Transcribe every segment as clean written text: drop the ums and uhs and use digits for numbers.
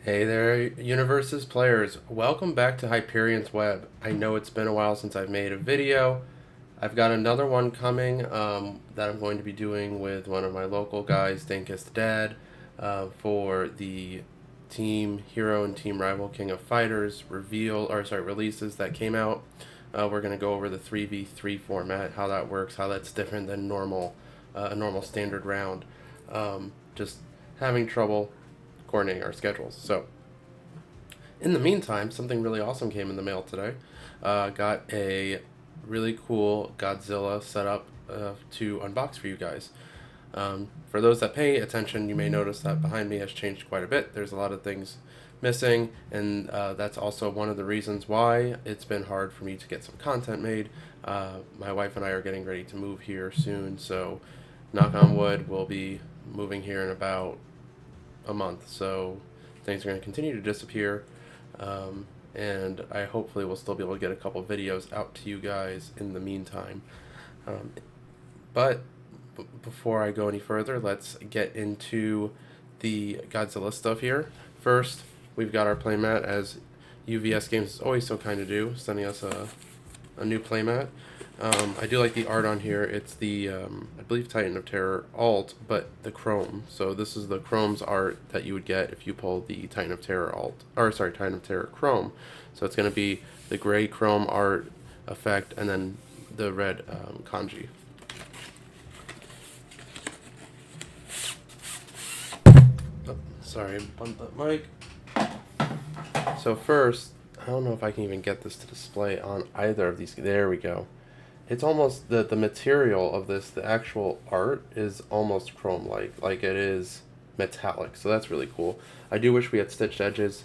Hey there, Universe's players. Welcome back to Hyperion's Web. I know it's been a while since I've made a video. I've got another one coming that I'm going to be doing with one of my local guys, Dankest Dad, for the Team Hero and Team Rival King of Fighters releases that came out. We're going to go over the 3v3 format, how that works, how that's different than a normal standard round. Just having trouble coordinating our schedules. So, in the meantime, something really awesome came in the mail today. Got a really cool Godzilla setup to unbox for you guys. For those that pay attention, you may notice that behind me has changed quite a bit. There's a lot of things missing, and that's also one of the reasons why it's been hard for me to get some content made. My wife and I are getting ready to move here soon, so knock on wood, we'll be moving here in about a month, so things are going to continue to disappear, and I hopefully will still be able to get a couple videos out to you guys in the meantime. But before I go any further, let's get into the Godzilla stuff here. First, we've got our playmat, as UVS Games is always so kind to do, sending us a new playmat. I do like the art on here. It's the, I believe, Titan of Terror alt, but the chrome. So this is the chrome's art that you would get if you pull the Titan of Terror Titan of Terror chrome. So it's going to be the gray chrome art effect and then the red kanji. Oh, sorry, bump that mic. So first, I don't know if I can even get this to display on either of these. There we go. It's almost the material of this, the actual art is almost chrome-like it is metallic. So that's really cool. I do wish we had stitched edges.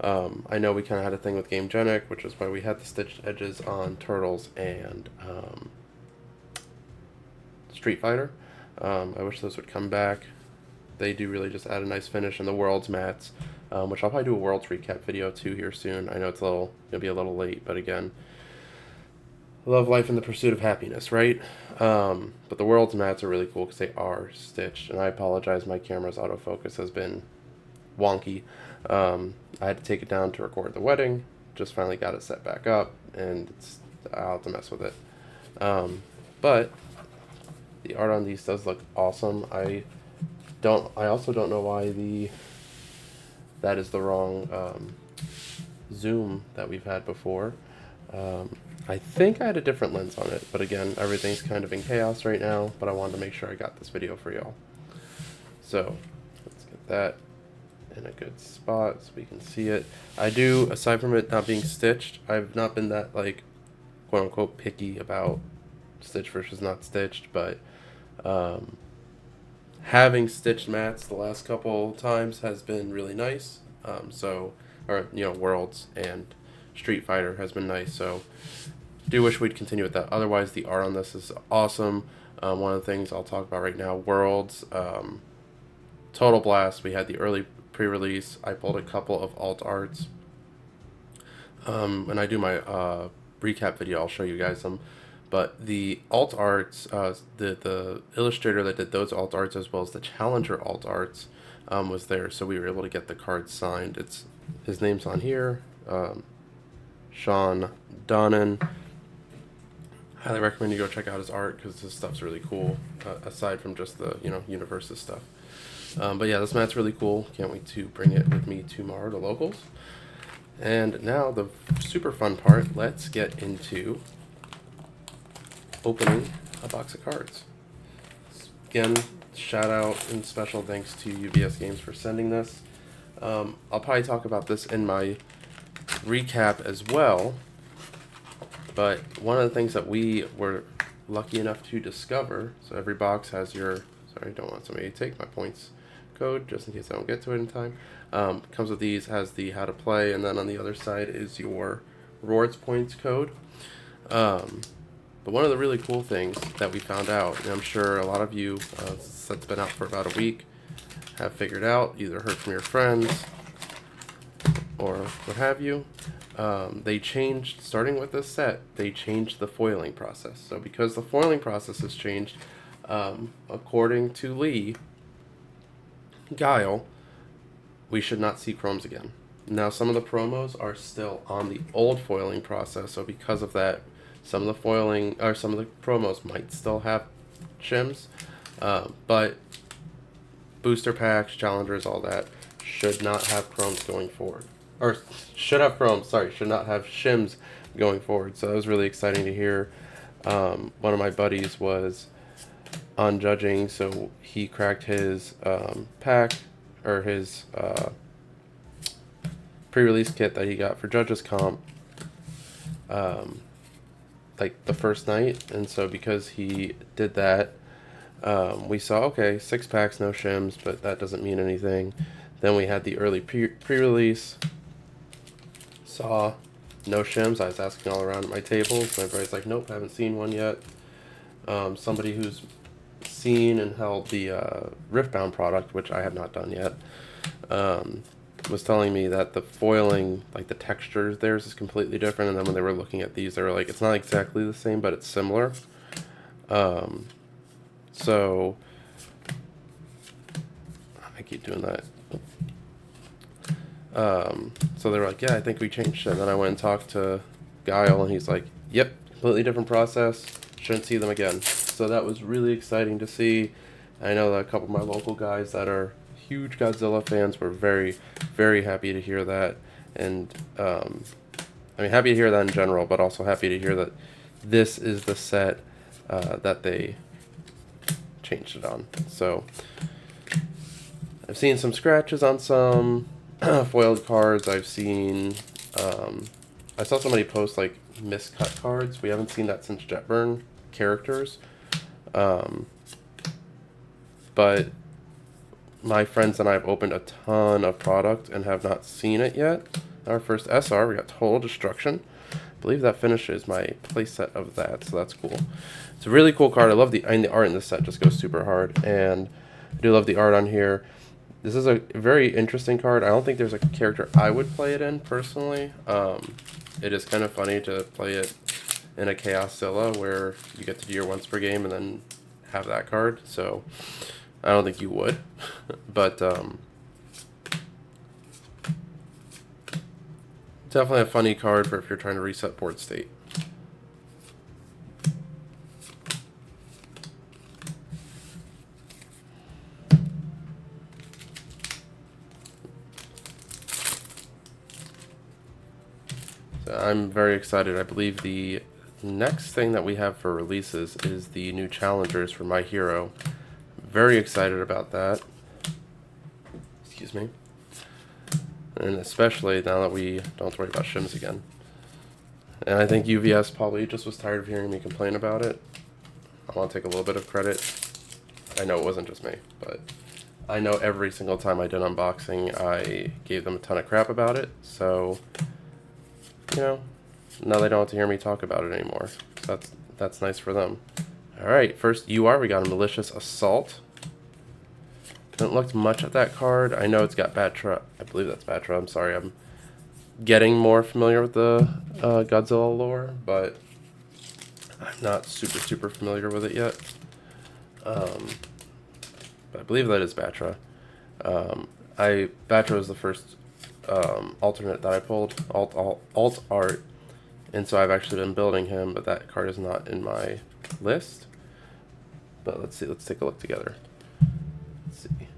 I know we kind of had a thing with Game Genic, which is why we had the stitched edges on Turtles and Street Fighter. I wish those would come back. They do really just add a nice finish, in the Worlds mats, which I'll probably do a Worlds recap video too here soon. I know it's gonna be a little late, but again, love life in the pursuit of happiness, right? But the World's mats are really cool because they are stitched. And I apologize, my camera's autofocus has been wonky. I had to take it down to record the wedding. Just finally got it set back up, and I'll have to mess with it. But the art on these does look awesome. I also don't know why that is the wrong zoom that we've had before. I think I had a different lens on it, but again, everything's kind of in chaos right now, but I wanted to make sure I got this video for y'all. So, let's get that in a good spot so we can see it. I do, aside from it not being stitched, I've not been that, like, quote-unquote picky about stitched versus not stitched, but having stitched mats the last couple times has been really nice. Worlds and Street Fighter has been nice, so do wish we'd continue with that. Otherwise, the art on this is awesome. One of the things I'll talk about right now, Worlds, Total Blast. We had the early pre-release. I pulled a couple of alt arts. When I do my recap video, I'll show you guys them. But the alt arts, the illustrator that did those alt arts, as well as the Challenger alt arts, was there, so we were able to get the cards signed. His name's on here. Sean Donnan. Highly recommend you go check out his art because his stuff's really cool, aside from just the Universe's stuff. But yeah, this mat's really cool. Can't wait to bring it with me tomorrow to locals. And now the super fun part. Let's get into opening a box of cards. Again, shout out and special thanks to UVS Games for sending this. I'll probably talk about this in my recap as well, but one of the things that we were lucky enough to discover, so every box has don't want somebody to take my points code just in case I don't get to it in time. Comes with these, has the how to play, and then on the other side is your rewards points code. But one of the really cool things that we found out, and I'm sure a lot of you, that's been out for about a week, have figured out, either heard from your friends or what have you, they changed, starting with this set, they changed the foiling process. So because the foiling process has changed, according to Lee, Guile we should not see chromes again. Now, some of the promos are still on the old foiling process, so because of that, some of the foiling or some of the promos might still have shims, but booster packs, challengers, all that should not have chromes going forward, or should have chromes. Sorry, should not have shims going forward. So that was really exciting to hear. One of my buddies was on judging, so he cracked his pack or his pre-release kit that he got for judges comp like the first night, and so because he did that, we saw, okay, 6 packs, no shims, but that doesn't mean anything. Then we had the early pre-release, saw no shims. I was asking all around at my tables, and everybody's like, nope, haven't seen one yet. Somebody who's seen and held the Riftbound product, which I have not done yet, was telling me that the foiling, like the textures theirs is completely different, and then when they were looking at these, they were like, it's not exactly the same, but it's similar. So I keep doing that. So they were like, yeah, I think we changed it. And then I went and talked to Guile, and he's like, yep, completely different process. Shouldn't see them again. So that was really exciting to see. I know that a couple of my local guys that are huge Godzilla fans were very, very happy to hear that. And I mean, happy to hear that in general, but also happy to hear that this is the set that they changed it on. So I've seen some scratches on some foiled cards. I've seen I saw somebody post like miscut cards. We haven't seen that since Jetburn characters, but my friends and I have opened a ton of product and have not seen it yet. Our first SR, we got Total Destruction. I believe that finishes my playset of that, so that's cool. It's a really cool card. I love the art in this set, just goes super hard, and I do love the art on here. This is a very interesting card. I don't think there's a character I would play it in personally. It is kind of funny to play it in a Chaosilla where you get to do your once per game and then have that card. So I don't think you would, but definitely a funny card for if you're trying to reset board state. So I'm very excited. I believe the next thing that we have for releases is the new challengers for My Hero. Very excited about that. Excuse me. And especially now that we don't have to worry about shims again. And I think UVS probably just was tired of hearing me complain about it. I want to take a little bit of credit. I know it wasn't just me, but I know every single time I did unboxing, I gave them a ton of crap about it. So, you know, now they don't have to hear me talk about it anymore. So that's nice for them. Alright, first UR, we got a Malicious Assault. Haven't looked much at that card. I know it's got Batra. I believe that's Batra. I'm sorry, I'm getting more familiar with the Godzilla lore, but I'm not super familiar with it yet. But I believe that is Batra. Batra was the first alternate that I pulled, alt art, and so I've actually been building him, but that card is not in my list. But let's see, let's take a look together. Let's see.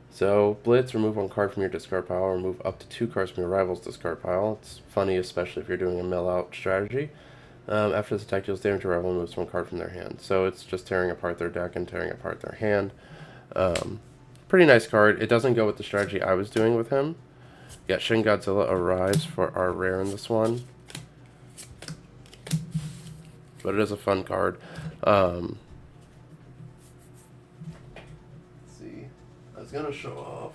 So, Blitz, remove 1 card from your discard pile, remove up to 2 cards from your rival's discard pile. It's funny, especially if you're doing a mill-out strategy. After this attack deals damage, your rival moves 1 card from their hand. So it's just tearing apart their deck and tearing apart their hand. Pretty nice card. It doesn't go with the strategy I was doing with him. Yeah, Shin Godzilla arrives for our rare in this one. But it is a fun card. Let's see. I was going to show off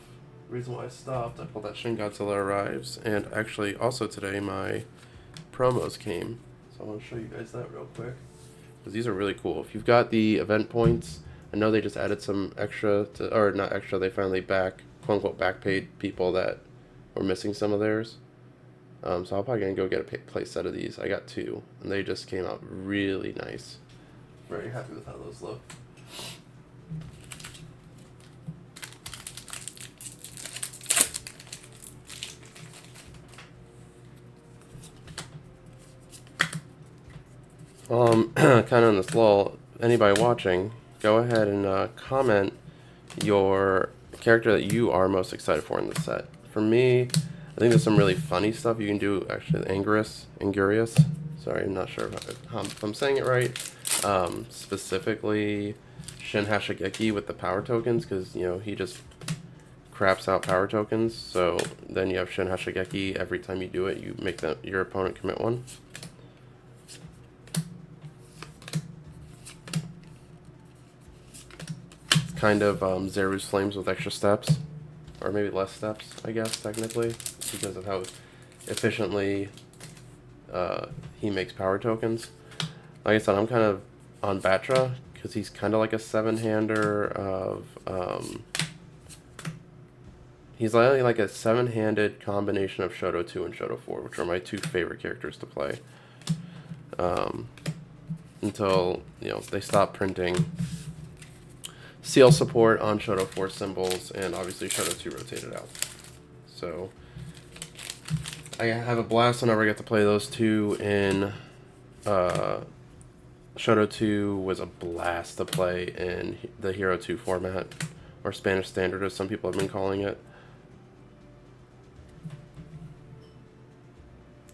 the reason why I stopped. I pulled that Shin Godzilla arrives. And actually, also today, my promos came. So I want to show you guys that real quick. Because these are really cool. If you've got the event points, I know they just added some extra, or not extra, they finally quote-unquote backpaid people that were missing some of theirs. So I'm probably going to go get a play set of these. I got 2, and they just came out really nice. Very happy with how those look. Kind of in this lull, anybody watching, go ahead and comment your character that you are most excited for in the set. For me, I think there's some really funny stuff you can do. Actually, Angurius. Sorry, I'm not sure if I'm saying it right. Specifically, Shin Hashigeki with the power tokens, because he just craps out power tokens. So then you have Shin Hashigeki. Every time you do it, you make your opponent commit one. Kind of Zeru's Flames with extra steps, or maybe less steps, I guess, technically, because of how efficiently he makes power tokens. Like I said, I'm kind of on Batra, because he's kind of like a seven-hander of... he's like a seven-handed combination of Shoto 2 and Shoto 4, which are my two favorite characters to play. Until, they stop printing seal support on Shoto 4 symbols, and obviously Shoto 2 rotated out. So I have a blast whenever I get to play those two in Shoto 2 was a blast to play in the Hero 2 format, or Spanish Standard as some people have been calling it.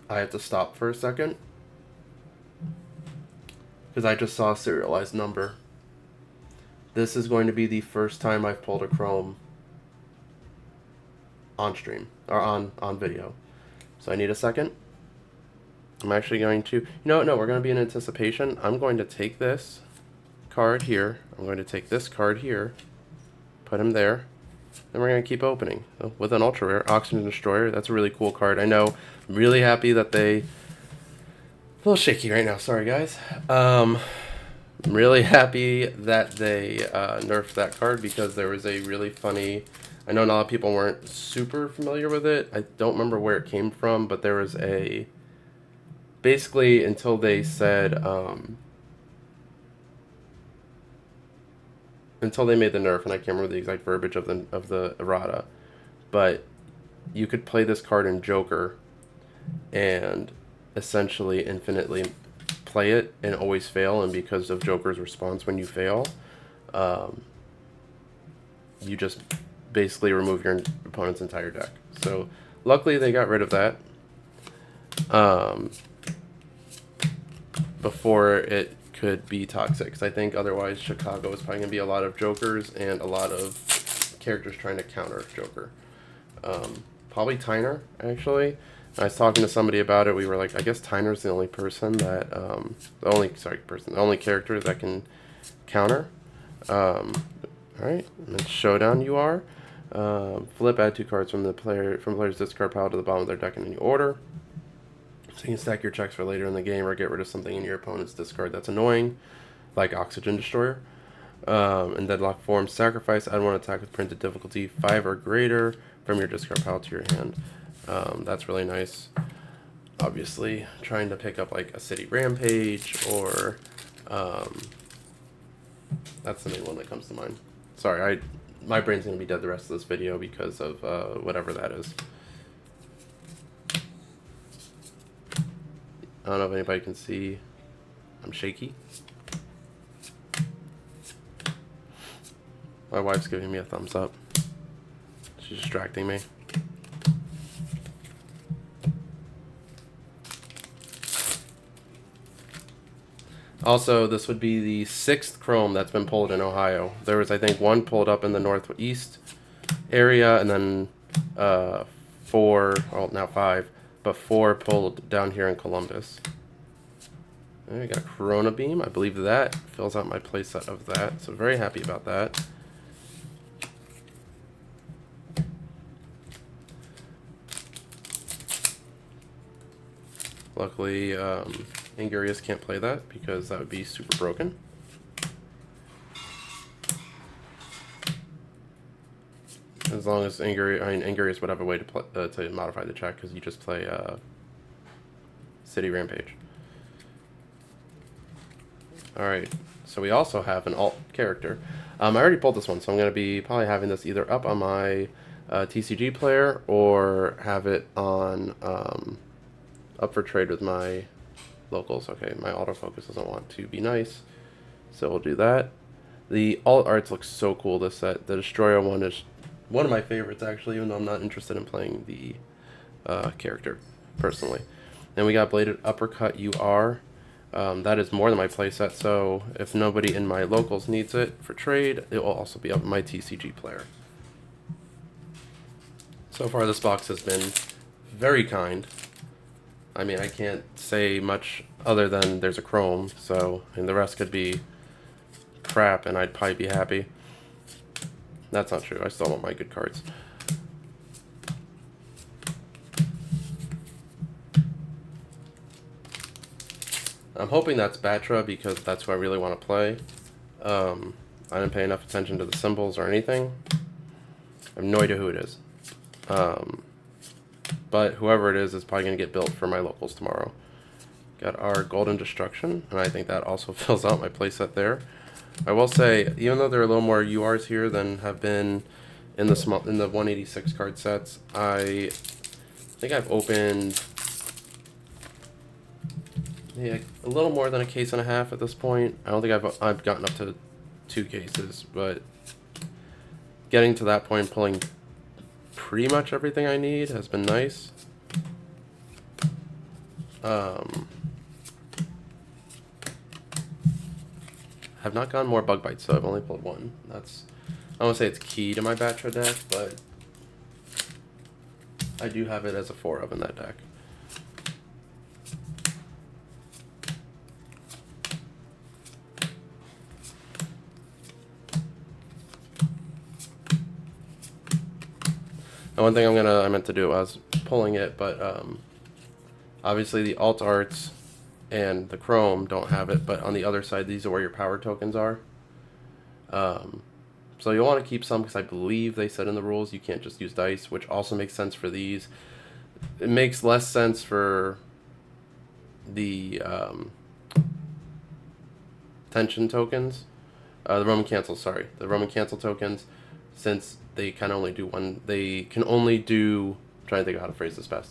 I have to stop for a second because I just saw a serialized number. This is going to be the first time I've pulled a Chrome on stream, or on video. So I need a second. I'm actually going to... No, we're going to be in anticipation. I'm going to take this card here. I'm going to take this card here. Put him there. Then we're going to keep opening. So with an ultra rare, Oxygen Destroyer. That's a really cool card. I know. I'm really happy that they... A little shaky right now. Sorry, guys. I'm really happy that they nerfed that card, because there was a really funny... I know a lot of people weren't super familiar with it. I don't remember where it came from, but there was a... Basically, until they said... until they made the nerf, and I can't remember the exact verbiage of the errata, but you could play this card in Joker and essentially infinitely play it and always fail, and because of Joker's response when you fail, you just basically remove your opponent's entire deck. So luckily they got rid of that before it could be toxic, because I think otherwise Chicago is probably going to be a lot of Jokers and a lot of characters trying to counter Joker. Probably Tyner, actually. I was talking to somebody about it. We were like, I guess Tyner's the only person that, the only character that can counter. Alright, and then Showdown you are. Flip, add 2 cards from player's discard pile to the bottom of their deck in any order. So you can stack your checks for later in the game, or get rid of something in your opponent's discard that's annoying, like Oxygen Destroyer. In Deadlock form, sacrifice, add 1 attack with printed difficulty 5 or greater from your discard pile to your hand. That's really nice. Obviously, trying to pick up like a City Rampage, or that's the main one that comes to mind. Sorry, my brain's gonna be dead the rest of this video because of whatever that is. I don't know if anybody can see. I'm shaky. My wife's giving me a thumbs up. She's distracting me. Also, this would be the 6th Chrome that's been pulled in Ohio. There was, I think, 1 pulled up in the northeast area, and then 4, well, now 5, but 4 pulled down here in Columbus. I got a Corona Beam. I believe that fills out my playset of that, so very happy about that. Luckily, Angurius can't play that, because that would be super broken. As long as Angurius would have a way to modify the check, because you just play City Rampage. Alright, so we also have an alt character. I already pulled this one, so I'm going to be probably having this either up on my TCG player, or have it on up for trade with my locals. Okay, my autofocus doesn't want to be nice, so we'll do that. The alt arts look so cool this set. The Destroyer one is one of my favorites, actually, even though I'm not interested in playing the character, personally. And we got Bladed Uppercut UR. That is more than my playset, so if nobody in my locals needs it for trade, it will also be up in my TCG player. So far, this box has been very kind. I mean, I can't say much other than there's a chrome, so, and the rest could be crap, and I'd probably be happy. That's not true. I still want my good cards. I'm hoping that's Batra because that's who I really want to play. I didn't pay enough attention to the symbols or anything. I have no idea who it is. But whoever it is probably going to get built for my locals tomorrow. Got our Golden Destruction, and I think that also fills out my playset there. I will say, even though there are a little more URs here than have been in the 186 card sets, I think I've opened a little more than a case and a half at this point. I don't think I've gotten up to 2 cases, but getting to that point, pulling pretty much everything I need has been nice. Have not gotten more bug bites, so I've only pulled 1. That's, I won't say it's key to my Batra deck, but I do have it as a 4 of in that deck. And one thing I meant to do, I was pulling it, but obviously the alt arts and the chrome don't have it, but on the other side, these are where your power tokens are. So you'll want to keep some because I believe they said in the rules you can't just use dice, which also makes sense for these. It makes less sense for the tension tokens, the Roman cancel. Sorry, the Roman cancel tokens, since they can only do one. They can only do. I'm trying to think of how to phrase this best.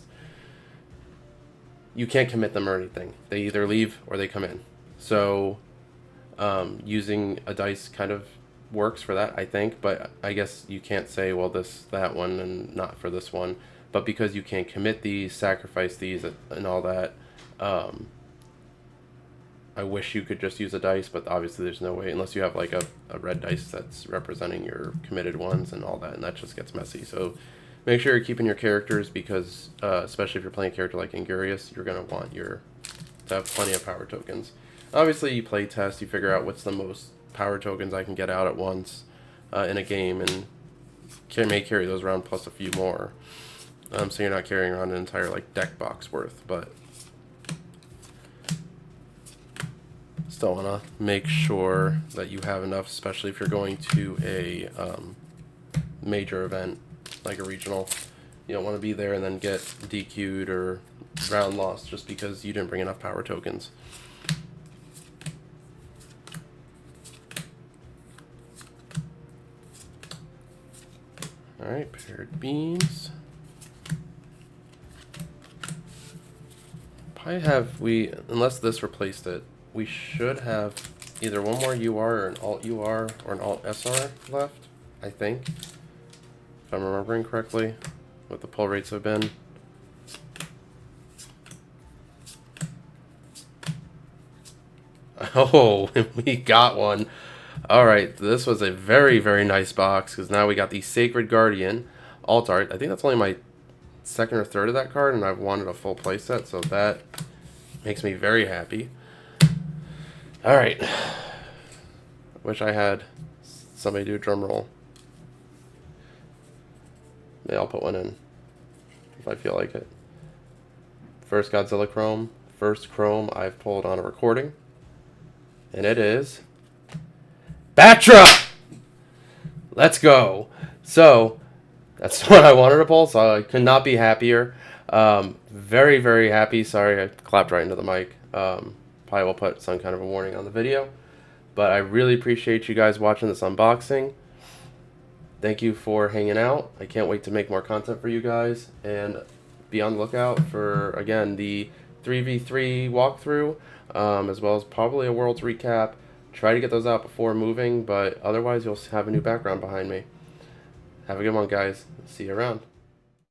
You can't commit them or anything. They either leave or they come in. So using a dice kind of works for that, I think. But I guess you can't say, well, that one and not for this one. But because you can't commit these, sacrifice these, and all that, I wish you could just use a dice, but obviously there's no way, unless you have like a red dice that's representing your committed ones and all that, and that just gets messy. So make sure you're keeping your characters because, especially if you're playing a character like Ingurius, you're going to want to have plenty of power tokens. Obviously, you play test, you figure out what's the most power tokens I can get out at once in a game, and may carry those around plus a few more. So you're not carrying around an entire like deck box worth, but still want to make sure that you have enough, especially if you're going to a major event like a regional. You don't want to be there and then get DQ'd or round lost just because you didn't bring enough power tokens. Alright, paired beams. Probably have unless this replaced it, we should have either one more UR or an alt UR or an alt SR left, I think. If I'm remembering correctly, what the pull rates have been. Oh, we got one. Alright, this was a very, very nice box because now we got the Sacred Guardian alt art. I think that's only my second or third of that card, and I've wanted a full playset, so that makes me very happy. Alright. Wish I had somebody do a drum roll. Maybe I'll put one in if I feel like it. First Godzilla Chrome. First Chrome I've pulled on a recording. And it is Batra! Let's go. So, that's what I wanted to pull, so I could not be happier. Very, very happy. Sorry, I clapped right into the mic. Probably will put some kind of a warning on the video. But I really appreciate you guys watching this unboxing. Thank you for hanging out. I can't wait to make more content for you guys. And be on the lookout for, again, the 3v3 walkthrough, as well as probably a Worlds recap. Try to get those out before moving, but otherwise you'll have a new background behind me. Have a good one, guys. See you around.